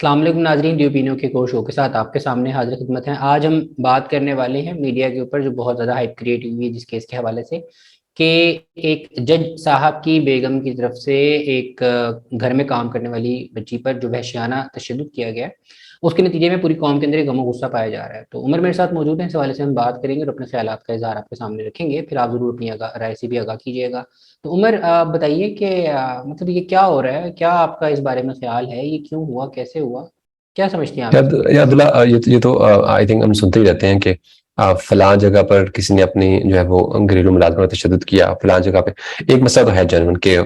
السلام علیکم ناظرین، ڈی اوپینیو کے کو شو کے ساتھ آپ کے سامنے حاضر خدمت ہیں۔ آج ہم بات کرنے والے ہیں میڈیا کے اوپر جو بہت زیادہ ہائپ کریٹ ہوئی ہے جس کیس کے حوالے سے کہ ایک جج صاحب کی بیگم کی طرف سے ایک گھر میں کام کرنے والی بچی پر جو وحشیانہ تشدد کیا گیا ہے، اس کے نتیجے میں پوری قوم کے اندر ایک غم و غصہ پایا جا رہا ہے۔ تو عمر میرے ساتھ موجود ہیں، اس حوالے سے ہم بات کریں گے اور اپنے خیالات کا اظہار آپ کے سامنے رکھیں گے، پھر آپ ضرور اپنی رائے سے بھی آگاہ کیجیے گا۔ تو عمر، آپ بتائیے کہ مطلب یہ کیا ہو رہا ہے، کیا آپ کا اس بارے میں خیال ہے، یہ کیوں ہوا، کیسے ہوا، کیا سمجھتے ہیں آپ اس بارے میں؟ یاد اللہ، یہ تو آئی تھنک ہم سنتے ہی رہتے ہیں کہ فلاں جگہ پر کسی نے اپنی جو ہے وہ گھریلو ملازمت پر تشدد کیا، فلاں جگہ پہ ایک مسئلہ تو ہے جنرل کہ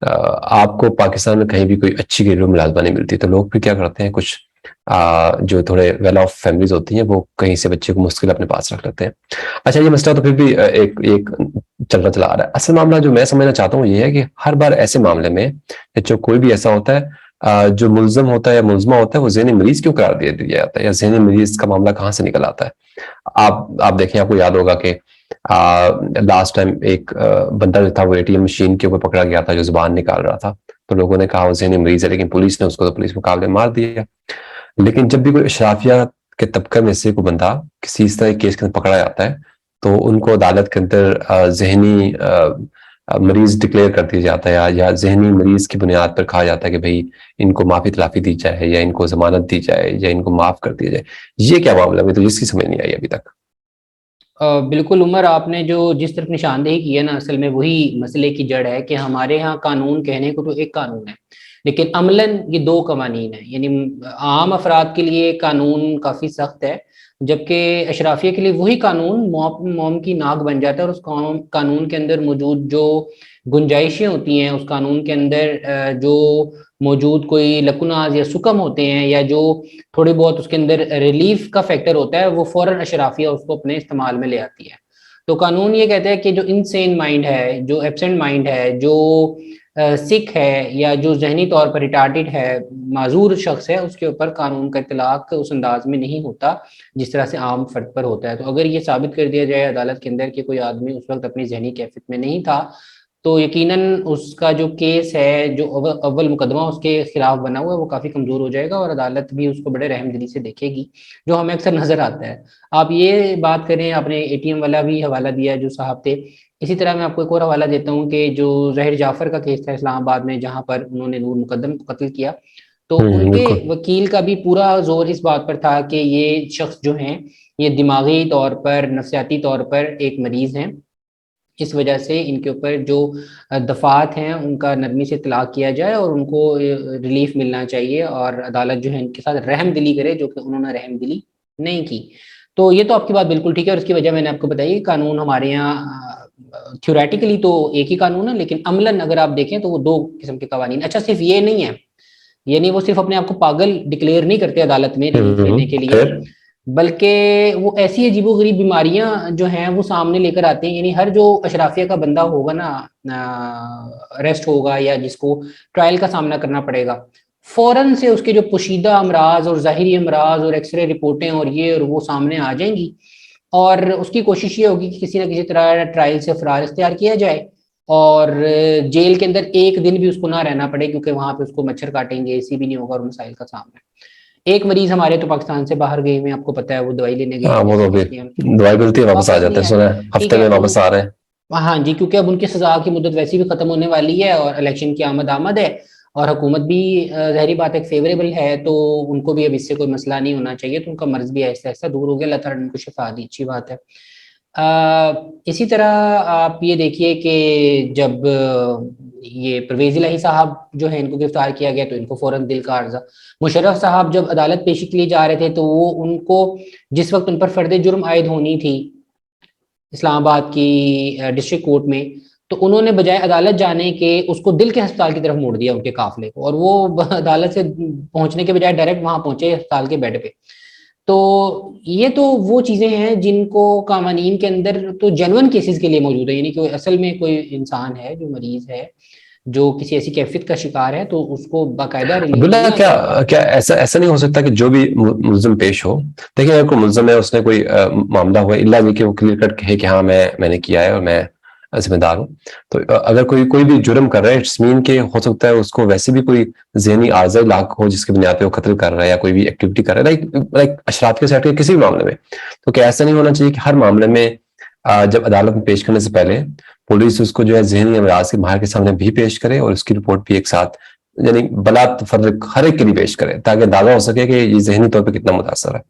آپ کو پاکستان میں کہیں بھی کوئی اچھی گھریلو ملازمہ نہیں ملتی، تو لوگ پھر کیا کرتے ہیں، کچھ جو تھوڑے ویل آف فیملیز ہوتی ہیں وہ کہیں سے بچے کو مستقل اپنے پاس رکھ لیتے ہیں۔ اچھا، یہ مسئلہ تو پھر بھی ایک چلتا چلا آ رہا ہے۔ اصل معاملہ جو میں سمجھنا چاہتا ہوں یہ ہے کہ ہر بار ایسے معاملے میں جو کوئی بھی ایسا ہوتا ہے، جو ملزم ہوتا ہے یا ملزمہ ہوتا ہے وہ ذہنی مریض کیوں قرار دیا جاتا ہے، یا ذہنی مریض کا معاملہ کہاں سے نکل آتا ہے؟ آپ دیکھیں، آپ کو یاد ہوگا کہ لاسٹ ٹائم ایک بندہ جو تھا وہ اے ٹی ایم مشین کے اوپر پکڑا گیا تھا جو زبان نکال رہا تھا، تو لوگوں نے کہا وہ ذہنی مریض ہے، لیکن پولیس نے اس کو تو پولیس مقابلے مار دیا۔ لیکن جب بھی کوئی اشرافیہ کے طبقے میں سے کوئی بندہ کسی اس طرح کیس کے اندر پکڑا جاتا ہے تو ان کو عدالت کے اندر ذہنی مریض ڈکلیئر کر دیا جاتا ہے، یا ذہنی مریض کی بنیاد پر کہا جاتا ہے کہ بھئی ان کو معافی تلافی دی جائے، یا ان کو ضمانت دی جائے، یا ان کو معاف کر دیا جائے۔ یہ کیا معاملہ ہے؟ تو جس کی سمجھ نہیں آئی ابھی تک۔ بالکل عمر، آپ نے جو جس طرف نشاندہی کی ہے نا، اصل میں وہی مسئلے کی جڑ ہے کہ ہمارے ہاں قانون کہنے کو تو ایک قانون ہے، لیکن عملاً یہ دو قوانین ہیں۔ یعنی عام افراد کے لیے قانون کافی سخت ہے، جبکہ اشرافیہ کے لیے وہی قانون موم کی ناک بن جاتا ہے، اور اس قانون کے اندر موجود جو گنجائشیں ہوتی ہیں، اس قانون کے اندر جو موجود کوئی لکناز یا سکم ہوتے ہیں، یا جو تھوڑی بہت اس کے اندر ریلیف کا فیکٹر ہوتا ہے، وہ فوراً اشرافیہ اس کو اپنے استعمال میں لے آتی ہے۔ تو قانون یہ کہتا ہے کہ جو انسین مائنڈ ہے، جو ایبسنٹ مائنڈ ہے، جو سکھ ہے، یا جو ذہنی طور پر ریٹارڈڈ ہے، معذور شخص ہے، اس کے اوپر قانون کا اطلاق اس انداز میں نہیں ہوتا جس طرح سے عام فرد پر ہوتا ہے۔ تو اگر یہ ثابت کر دیا جائے عدالت کے اندر کہ کوئی آدمی اس وقت اپنی ذہنی کیفیت میں نہیں تھا، تو یقیناً اس کا جو کیس ہے، جو اول مقدمہ اس کے خلاف بنا ہوا ہے، وہ کافی کمزور ہو جائے گا، اور عدالت بھی اس کو بڑے رحم دلی سے دیکھے گی، جو ہمیں اکثر نظر آتا ہے۔ آپ یہ بات کریں، آپ نے اے ٹی ایم والا بھی حوالہ دیا جو صاحب تھے، اسی طرح میں آپ کو ایک اور حوالہ دیتا ہوں کہ جو ظاہر جعفر کا کیس تھا اسلام آباد میں، جہاں پر انہوں نے نور مقدم کو قتل کیا، تو ان کے بالکل وکیل کا بھی پورا زور اس بات پر تھا کہ یہ شخص جو ہیں یہ دماغی طور پر، نفسیاتی طور پر ایک مریض ہیں، اس وجہ سے ان کے اوپر جو دفعات ہیں ان کا نرمی سے اطلاق کیا جائے اور ان کو ریلیف ملنا چاہیے، اور عدالت جو ہے ان کے ساتھ رحم دلی کرے، جو کہ انہوں نے رحم دلی نہیں کی۔ تو یہ تو آپ کی بات بالکل ٹھیک ہے، اور اس کی وجہ میں نے آپ کو بتائی کہ قانون ہمارے یہاں تھیوریٹیکلی تو ایک ہی قانون ہے، لیکن عملاً اگر آپ دیکھیں تو وہ دو قسم کے قوانین۔ اچھا، صرف یہ نہیں ہے، یعنی وہ صرف اپنے آپ کو پاگل ڈکلیئر نہیں کرتے عدالت میں ریلیف لینے کے لیے، پھر بلکہ وہ ایسی عجیب و غریب بیماریاں جو ہیں وہ سامنے لے کر آتے ہیں۔ یعنی ہر جو اشرافیہ کا بندہ ہوگا نا، اریسٹ ہوگا یا جس کو ٹرائل کا سامنا کرنا پڑے گا، فوراً سے اس کے جو پوشیدہ امراض اور ظاہری امراض اور ایکس رے رپورٹیں اور یہ اور وہ سامنے آ جائیں گی، اور اس کی کوشش یہ ہوگی کہ کسی نہ کسی طرح ٹرائل سے فرار اختیار کیا جائے، اور جیل کے اندر ایک دن بھی اس کو نہ رہنا پڑے، کیونکہ وہاں پہ اس کو مچھر کاٹیں گے، اے سی بھی نہیں ہوگا، اور مسائل کا سامنا ہے۔ ایک مریض ہمارے تو پاکستان سے باہر گئے ہوئے ہیں، آپ کو پتہ ہے، وہ دوائی لینے گئے ہاں، تھے، وہ جیسے تو ابھی کہتے ہیں دوائی ملتی ہے واپس آ واپس جاتے نہیں ہیں، آئے۔ سنا ٹھیک ہفتے ہے، میں تو واپس آ رہے ہیں۔ ہاں جی، کیونکہ اب ان کی سزا کی مدت ویسے بھی ختم ہونے والی ہے، اور الیکشن کی آمد ہے، اور حکومت بھی ظاہری بات ہے فیوریبل ہے، تو ان کو بھی اب اس سے کوئی مسئلہ نہیں ہونا چاہیے، تو ان کا مرض بھی ایسا ایسا دور ہو گیا، اللہ تعالیٰ نے ان کو شفا دی، اچھی بات ہے۔ اسی طرح آپ یہ دیکھیے کہ جب یہ پرویز الہی صاحب جو ہے ان کو گرفتار کیا گیا تو ان کو فوراً دل کا عارضہ، مشرف صاحب جب عدالت پیشی کے لیے جا رہے تھے تو وہ ان کو جس وقت ان پر فرد جرم عائد ہونی تھی اسلام آباد کی ڈسٹرکٹ کورٹ میں، تو انہوں نے بجائے عدالت جانے کے اس کو دل کے ہسپتال کی طرف موڑ دیا، ان کے قافلے کو، اور وہ عدالت سے پہنچنے کے بجائے ڈائریکٹ وہاں پہنچے ہسپتال کے بیڈ پہ۔ تو یہ تو وہ چیزیں ہیں جن کو قوانین کے اندر تو جینون کیسز کے لیے موجود ہے، یعنی کہ اصل میں کوئی انسان ہے جو مریض ہے، جو کسی ایسی کیفیت کا شکار ہے، تو اس کو باقاعدہ ریلیف عبداللہ، ملنا چاہیے۔ کیا ایسا نہیں ہو سکتا کہ جو بھی ملزم پیش ہو، دیکھیں اگر کوئی ملزم ہے، اس نے کوئی معاملہ ہوا، اللہ یہ کہ وہ کلیئر کٹ کہے کہ ہاں میں نے کیا ہے اور میں ذمہ دار ہوں. تو اگر کوئی بھی جرم کر رہا ہے اٹس مین کہ ہو سکتا ہے اس کو ویسے بھی کوئی ذہنی عارضہ لاحق ہو جس کی بنیاد پہ وہ قتل کر رہا ہے یا کوئی بھی ایکٹیویٹی کر رہا ہے, لائک اشرافیہ سیٹ کے کسی بھی معاملے میں. تو کیا ایسا نہیں ہونا چاہیے کہ ہر معاملے میں جب عدالت میں پیش کرنے سے پہلے پولیس اس کو جو ہے ذہنی امراض کے ماہر کے سامنے بھی پیش کرے اور اس کی رپورٹ بھی ایک ساتھ یعنی بلا تفرق ہر ایک کے لیے پیش کرے تاکہ اندازہ ہو سکے کہ یہ ذہنی طور پہ کتنا متاثر ہے.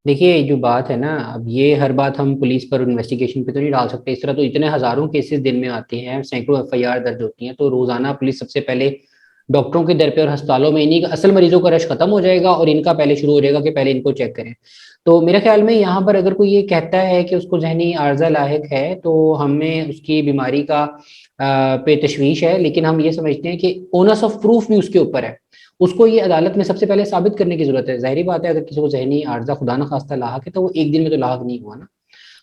دیکھیے جو بات ہے نا، اب یہ ہر بات ہم پولیس پر انویسٹیگیشن پہ تو نہیں ڈال سکتے. اس طرح تو اتنے ہزاروں کیسز دن میں آتے ہیں، سینکڑوں ایف آئی آر درج ہوتی ہیں. تو روزانہ پولیس سب سے پہلے ڈاکٹروں کے در پہ اور ہسپتالوں میں انہیں اصل مریضوں کا رش ختم ہو جائے گا اور ان کا پہلے شروع ہو جائے گا کہ پہلے ان کو چیک کریں. تو میرے خیال میں یہاں پر اگر کوئی یہ کہتا ہے کہ اس کو ذہنی عارضہ لاحق ہے تو ہمیں اس کی بیماری کا پہ تشویش ہے، لیکن ہم یہ سمجھتے ہیں کہ اونس آف پروف بھی اس کے اوپر ہے. اس کو یہ عدالت میں سب سے پہلے ثابت کرنے کی ضرورت ہے. ظاہری بات ہے اگر کسی کو ذہنی عارضہ خدا نخواستہ لاحق ہے تو وہ ایک دن میں تو لاحق نہیں ہوا نا.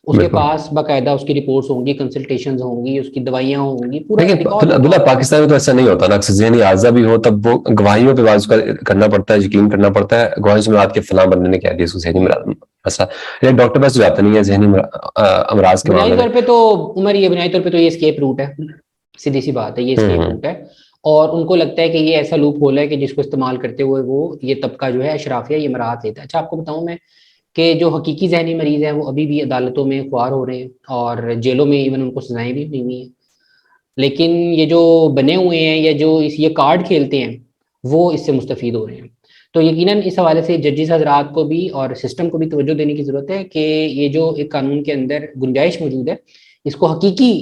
اس کے بالکل. پاس باقاعدہ اس کی رپورٹس ہوں گی، کنسلٹیشنز ہوں گی، اس کی دوائیاں ہوں گی، پورا دیکھیں ریکارڈ ہوگا. عبداللہ پاکستان میں تو ایسا نہیں ہوتا نا, اکثر ذہنی عارضہ بھی ہو تب وہ گواہیوں پہ بات کرنا پڑتا ہے, یقین کرنا پڑتا ہے گواہی سے مراد کے فلاں بندے نے کہہ دیا اس کو ذہنی مسئلہ, یا ڈاکٹر پاس جاتا نہیں ہے ذہنی امراض کے بنیادی معاملے میں. طور پہ تو عمر یہ بنیادی طور پہ تو یہ اسکیپ روٹ ہے، سیدھی سی بات ہے، یہ اسکیپ روٹ ہے. اور ان کو لگتا ہے کہ یہ ایسا لوپ ہول ہے کہ جس کو استعمال کرتے ہوئے وہ یہ طبقہ جو ہے اشرافیہ یہ مراحت لیتا ہے. اچھا آپ کو بتاؤں میں کہ جو حقیقی ذہنی مریض ہیں وہ ابھی بھی عدالتوں میں خوار ہو رہے ہیں اور جیلوں میں ایون ان کو سزائیں بھی ہوئی ہوئی ہیں. لیکن یہ جو بنے ہوئے ہیں یا جو یہ کارڈ کھیلتے ہیں وہ اس سے مستفید ہو رہے ہیں. تو یقیناً اس حوالے سے ججز حضرات کو بھی اور سسٹم کو بھی توجہ دینے کی ضرورت ہے کہ یہ جو ایک قانون کے اندر گنجائش موجود ہے اس کو حقیقی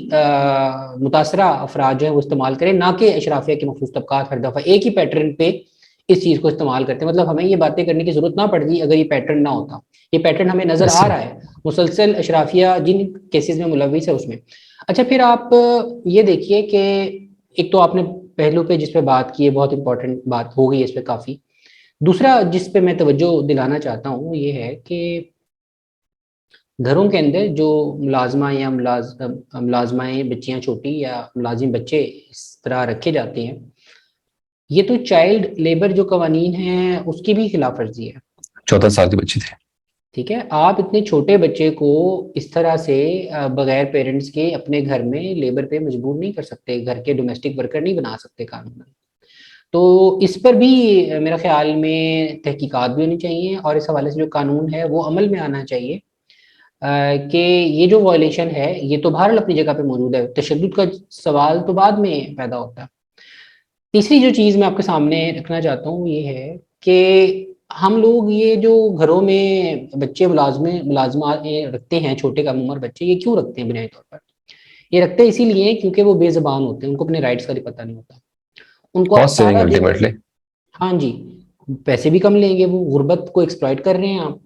متاثرہ افراد جو ہے وہ استعمال کریں، نہ کہ اشرافیہ کے مخصوص طبقات ہر دفعہ ایک ہی پیٹرن پہ اس چیز کو استعمال کرتے ہیں. مطلب ہمیں یہ باتیں کرنے کی ضرورت نہ پڑتی اگر یہ پیٹرن نہ ہوتا. یہ پیٹرن ہمیں نظر آ رہا ہے مسلسل اشرافیہ جن کیسز میں ملوث ہے اس میں. اچھا پھر آپ یہ دیکھیے کہ ایک تو آپ نے پہلو پہ جس پہ بات کی ہے بہت امپورٹنٹ بات ہو گئی اس پہ کافی. دوسرا جس پہ میں توجہ دلانا چاہتا ہوں یہ ہے کہ گھروں کے اندر جو ملازمہ یا ملازمائیں بچیاں چھوٹی یا ملازم بچے اس طرح رکھے جاتے ہیں، یہ تو چائلڈ لیبر جو قوانین ہیں اس کی بھی خلاف ورزی ہے. 14 سال کی بچی تھی. ٹھیک ہے، آپ اتنے چھوٹے بچے کو اس طرح سے بغیر پیرنٹس کے اپنے گھر میں لیبر پہ مجبور نہیں کر سکتے، گھر کے ڈومیسٹک ورکر نہیں بنا سکتے قانون. تو اس پر بھی میرا خیال میں تحقیقات بھی ہونی چاہیے اور اس حوالے سے جو قانون ہے وہ عمل میں آنا چاہیے کہ یہ جو وائلیشن ہے یہ تو بہرحال اپنی جگہ پہ موجود ہے، تشدد کا سوال تو بعد میں پیدا ہوتا ہے. تیسری جو چیز میں آپ کے سامنے رکھنا چاہتا ہوں یہ ہے کہ ہم لوگ یہ جو گھروں میں بچے ملازمات رکھتے ہیں، چھوٹے کم عمر بچے، یہ کیوں رکھتے ہیں؟ بنیادی طور پر یہ رکھتے اسی لیے کیونکہ وہ بے زبان ہوتے ہیں، ان کو اپنے رائٹس کا بھی پتہ نہیں ہوتا. ان کو آپ کاسٹ سیونگ سارا دن، الٹیمیٹلی. ہاں جی، پیسے بھی کم لیں گے، وہ غربت کو ایکسپلائٹ کر رہے ہیں. آپ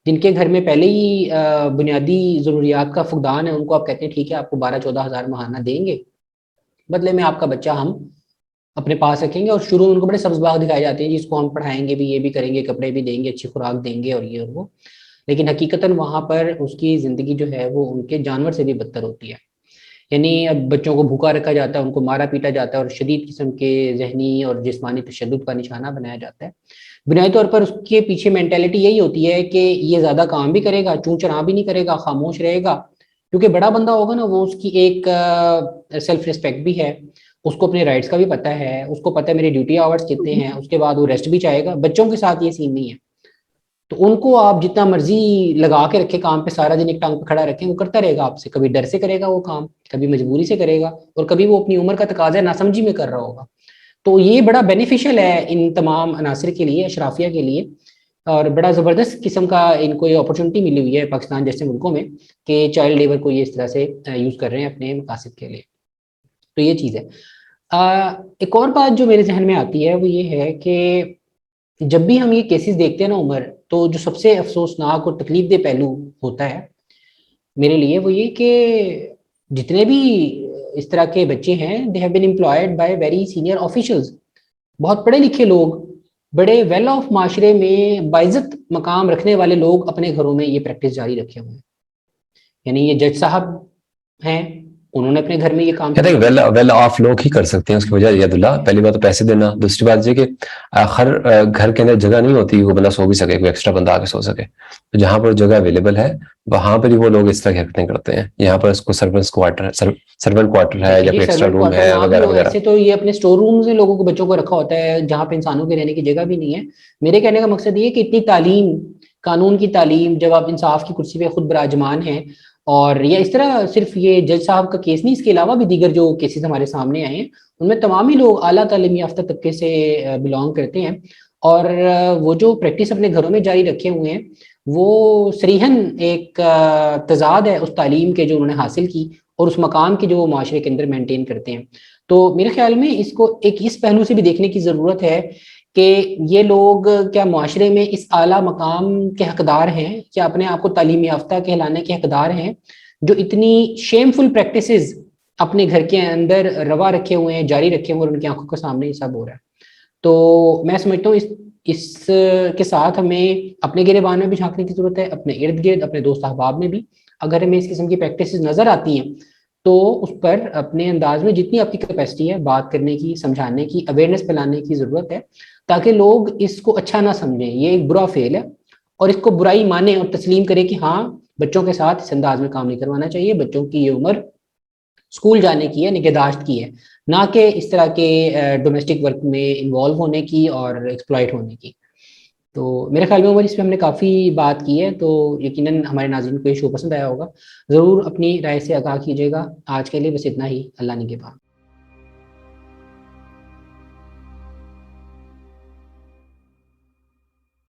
جن کے گھر میں پہلے ہی بنیادی ضروریات کا فقدان ہے ان کو آپ کہتے ہیں ٹھیک ہے آپ کو 12-14 ہزار ماہانہ دیں گے، بدلے میں آپ کا بچہ ہم اپنے پاس رکھیں گے. اور شروع میں ان کو بڑے سبز باغ دکھائے جاتے ہیں جس کو ہم پڑھائیں گے بھی، یہ بھی کریں گے، کپڑے بھی دیں گے، اچھی خوراک دیں گے اور یہ اور وہ. لیکن حقیقتاً وہاں پر اس کی زندگی جو ہے وہ ان کے جانور سے بھی بدتر ہوتی ہے. یعنی اب بچوں کو بھوکا رکھا جاتا ہے، ان کو مارا پیٹا جاتا ہے اور شدید قسم کے ذہنی اور جسمانی تشدد کا نشانہ بنایا جاتا ہے. بنیادی طور پر اس کے پیچھے مینٹیلٹی یہی ہوتی ہے کہ یہ زیادہ کام بھی کرے گا، چون چرا بھی نہیں کرے گا، خاموش رہے گا. کیونکہ بڑا بندہ ہوگا نا وہ اس کی ایک سیلف ریسپیکٹ بھی ہے، اس کو اپنے رائٹس کا بھی پتہ ہے، اس کو پتہ ہے میری ڈیوٹی آورس کتنے ہیں، اس کے بعد وہ ریسٹ بھی چاہے گا. بچوں کے ساتھ یہ سین نہیں ہے. تو ان کو آپ جتنا مرضی لگا کے رکھے کام پہ، سارا دن ایک ٹانگ پہ کھڑا رکھیں، وہ کرتا رہے گا آپ سے. کبھی ڈر سے کرے گا وہ کام، کبھی مجبوری سے کرے گا، اور کبھی وہ اپنی عمر کا تقاضا ناسمجھی میں کر رہا ہوگا. تو یہ بڑا بینیفیشل ہے ان تمام عناصر کے لیے، اشرافیہ کے لیے، اور بڑا زبردست قسم کا ان کو یہ اپرچونٹی ملی ہوئی ہے پاکستان جیسے ملکوں میں کہ چائلڈ لیبر کو یہ اس طرح سے یوز کر رہے ہیں اپنے مقاصد کے لیے. تو یہ چیز ہے. ایک اور بات جو میرے ذہن میں آتی ہے وہ یہ ہے کہ جب بھی ہم یہ کیسز دیکھتے ہیں نا عمر، تو جو سب سے افسوسناک اور تکلیف دہ پہلو ہوتا ہے میرے لیے وہ یہ کہ جتنے بھی اس طرح کے بچے ہیں they have been employed by very senior officials. بہت پڑھے لکھے لوگ، بڑے ویل آف معاشرے میں باعزت مقام رکھنے والے لوگ اپنے گھروں میں یہ پریکٹس جاری رکھے ہوئے ہیں. یعنی یہ جج صاحب ہیں، انہوں نے اپنے گھر میں یہ کام کہتے ہیں ویل آف لوگ ہی کر سکتے ہیں اس کی وجہ ید اللہ. پہلی بات تو پیسے دینا, دوسری بات یہ کہ ہر گھر کے اندر جگہ نہیں ہوتی وہ بندہ سو بھی سکے, کوئی ایکسٹرا بندہ آ کے سو سکے. تو جہاں پر جگہ اویلیبل ہے وہاں پر ہی وہ لوگ اس طرح کی حرکتیں کرتے ہیں. یہاں پر اس کو سرونٹ کوارٹر ہے یا جی کوئی ایکسٹرا سرونٹ روم کوارٹر ہے نہ بھی وغیرہ ہو, وغیرہ. ایسے تو یہ اپنے اسٹور رومز میں لوگوں کو بچوں کو رکھا ہوتا ہے جہاں پہ انسانوں کے رہنے کی جگہ بھی نہیں ہے. میرے کہنے کا مقصد یہ ہے کہ اتنی تعلیم, قانون کی تعلیم, جب آپ انصاف کی کرسی پہ خود براجمان ہیں, اور یا اس طرح صرف یہ جج صاحب کا کیس نہیں, اس کے علاوہ بھی دیگر جو کیسز ہمارے سامنے آئے ہیں ان میں تمام ہی لوگ اعلیٰ تعلیم یافتہ طبقے سے بلانگ کرتے ہیں, اور وہ جو پریکٹس اپنے گھروں میں جاری رکھے ہوئے ہیں وہ صریحاً ایک تضاد ہے اس تعلیم کے جو انہوں نے حاصل کی اور اس مقام کی جو وہ معاشرے کے اندر مینٹین کرتے ہیں. تو میرے خیال میں اس کو ایک اس پہلو سے بھی دیکھنے کی ضرورت ہے کہ یہ لوگ کیا معاشرے میں اس اعلیٰ مقام کے حقدار ہیں, کیا اپنے آپ کو تعلیم یافتہ کہلانے کے حقدار ہیں, جو اتنی شیم فل پریکٹسز اپنے گھر کے اندر روا رکھے ہوئے ہیں, جاری رکھے ہوئے ہیں, اور ان کی آنکھوں کے سامنے یہ سب ہو رہا ہے. تو میں سمجھتا ہوں اس کے ساتھ ہمیں اپنے گریبان میں بھی جھانکنے کی ضرورت ہے, اپنے ارد گرد, اپنے دوست احباب میں بھی. اگر ہمیں اس قسم کی پریکٹسز نظر آتی ہیں تو اس پر اپنے انداز میں جتنی آپ کی کیپیسٹی ہے بات کرنے کی, سمجھانے کی, اویئرنیس پھیلانے کی ضرورت ہے, تاکہ لوگ اس کو اچھا نہ سمجھیں, یہ ایک برا فعل ہے, اور اس کو برائی مانیں اور تسلیم کریں کہ ہاں بچوں کے ساتھ اس انداز میں کام نہیں کروانا چاہیے, بچوں کی یہ عمر اسکول جانے کی ہے, نگہداشت کی ہے, نہ کہ اس طرح کے ڈومیسٹک ورک میں انوالو ہونے کی اور ایکسپلائٹ ہونے کی. تو میرے خیال میں عمر اس پہ ہم نے کافی بات کی ہے, تو یقیناً ہمارے ناظرین کو یہ شو پسند آیا ہوگا. ضرور اپنی رائے سے آگاہ کیجیے گا. آج کے لیے بس اتنا ہی. اللہ نگہبان.